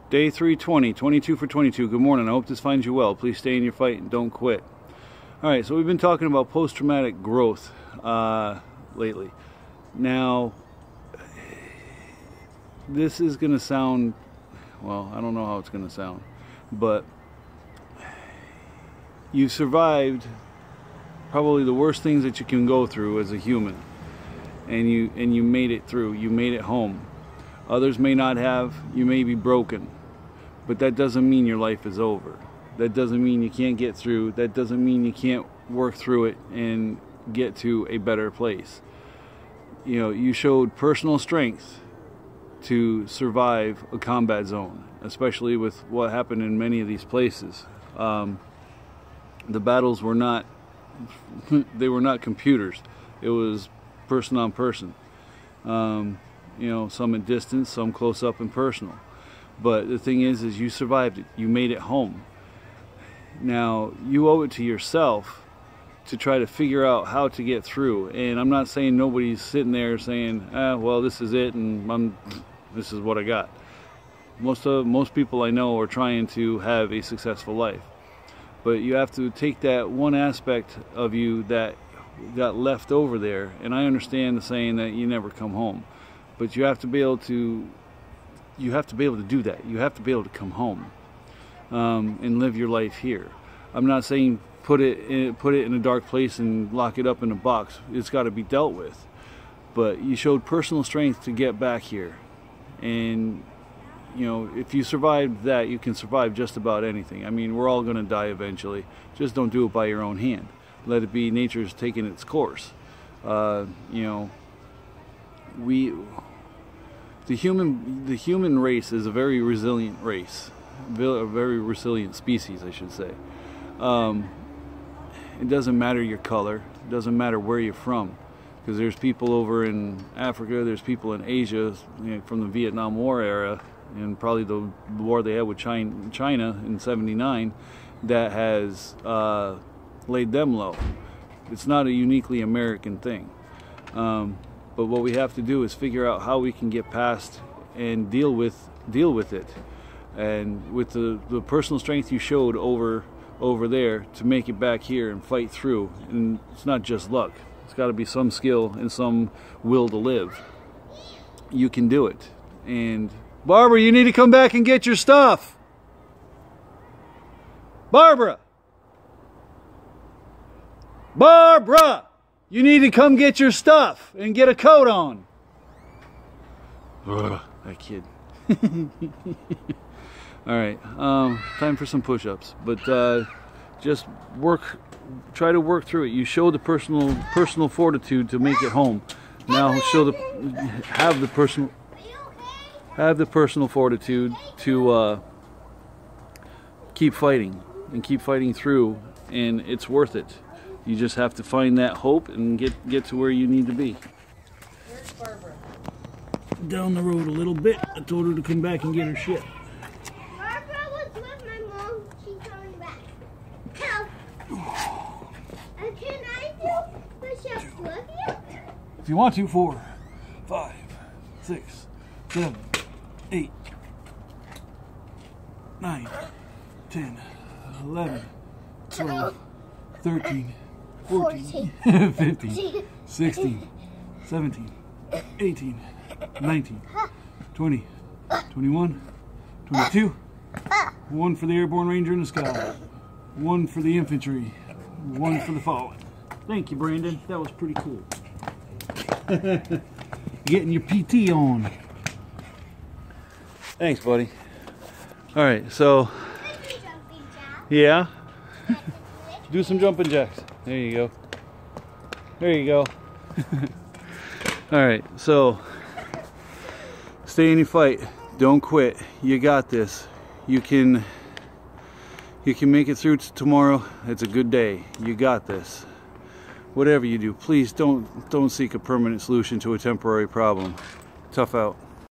Day 320, 22 for 22. Good morning. I hope this finds you well. Please stay in your fight and don't quit. Alright, so we've been talking about post-traumatic growth lately. Now, this is going to sound, well, I don't know how it's going to sound, but you survived probably the worst things that you can go through as a human, and you made it through. You made it home. Others may not have. You may be broken, but that doesn't mean your life is over. That doesn't mean you can't get through. That doesn't mean you can't work through it and get to a better place. You know, you showed personal strength to survive a combat zone, especially with what happened in many of these places. The battles were not, they were not computers. It was person on person. You know, some at distance, some close up and personal. But the thing is you survived it. You made it home. Now, you owe it to yourself to try to figure out how to get through. And I'm not saying nobody's sitting there saying, well, this is it and this is what I got. Most people I know are trying to have a successful life. But you have to take that one aspect of you that got left over there. And I understand the saying that you never come home. But you have to be able to do that. You have to be able to come home and live your life here. I'm not saying put it in a dark place and lock it up in a box. It's got to be dealt with. But you showed personal strength to get back here. And you know, if you survived that, you can survive just about anything. I mean, we're all going to die eventually. Just don't do it by your own hand. Let it be nature's taking its course. You know, the human race is a very resilient race, a very resilient species, I should say. It doesn't matter your color, it doesn't matter where you're from, because there's people over in Africa, there's people in Asia, you know, from the Vietnam War era, and probably the war they had with China in '79, that has laid them low. It's not a uniquely American thing. But what we have to do is figure out how we can get past and deal with it, and with the personal strength you showed over there to make it back here and fight through. And it's not just luck. It's got to be some skill and some will to live. You can do it. And Barbara, you need to come back and get your stuff. Barbara, you need to come get your stuff and get a coat on. Ugh, that kid. Alright, time for some push-ups. But just try to work through it. You show the personal fortitude to make it home. Now have the personal fortitude to keep fighting and keep fighting through, and it's worth it. You just have to find that hope and get to where you need to be. Where's Barbara? Down the road a little bit. I told her to come back and get her shit. Barbara was with my mom. She's coming back. Help. Can I do push-ups with you? If you want to, 4, 5, 6, 7, 8, 9, 10, 11, 12, 13, 14, 15, 16, 17, 18, 19, 20, 21, 22, 1 for the airborne ranger in the sky, 1 for the infantry, 1 for the fallen. Thank you, Brandon. That was pretty cool. Getting your PT on. Thanks, buddy. Alright, so yeah. Do some jumping jacks. There you go. There you go. Alright, so stay in your fight. Don't quit. You got this. You can make it through to tomorrow. It's a good day. You got this. Whatever you do, please don't seek a permanent solution to a temporary problem. Tough out.